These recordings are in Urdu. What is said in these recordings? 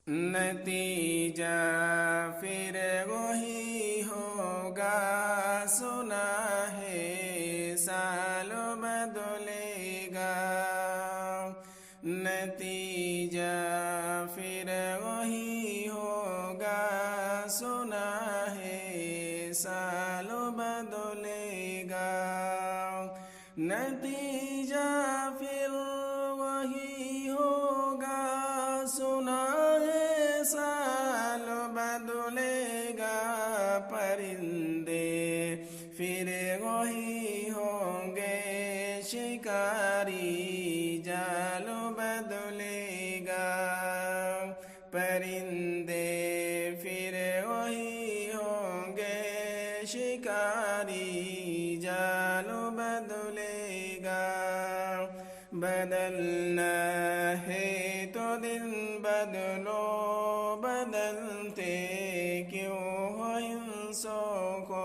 نتیجہ پھر وہی ہوگا، سنا ہے سال بدلے گا۔ نتیجہ پھر وہی ہوگا، سنا ہے سال بدلے گا۔ نتیجہ پھر وہی ہوگا، سنا ہے سال بدلے گا۔ پرندے پھر وہی ہوں گے، شکاری جال بدلے گا۔ پرندے پھر وہی ہوں گے، شکاری جال بدلے گا۔ بدلنا ہے تو دن بدلو، بدلتے کیوں ہو انسوں کو۔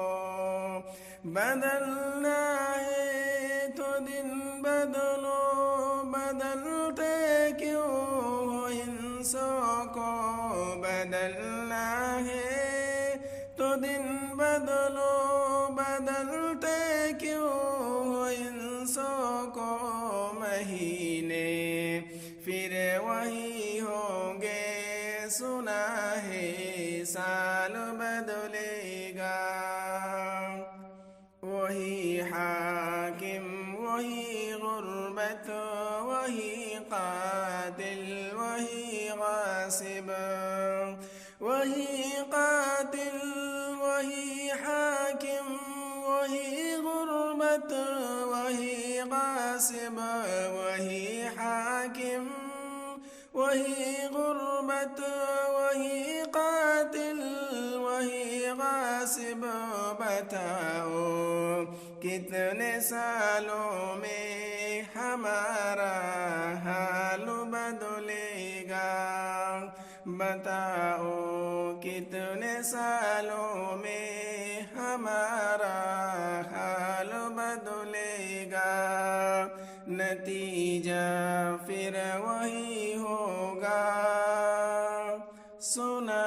بدلنا ہے تو دن بدلو، بدلتے کیوں ہو انسوں کو۔ بدلنا ہے تو دن بدلو، بدلتے کیوں ہو انسوں کو۔ مہینے پھر وہی ہوں گے، سنا ہے سال بدلے گا۔ وہی حاکم وہی غربت، وہی قاتل وہی غاصب۔ وہی قاتل وہی حاکم، وہی غربت وہی غاصب۔ وہی حاکم وہی غربت وہی قاتل وہی غاصب۔ بتاؤ کتنے سالوں میں ہمارا حال بدلے گا۔ بتاؤ کتنے سالوں میں ہمارا حال بدلے گا۔ نتیجہ پھر وہی ہوگا، سنا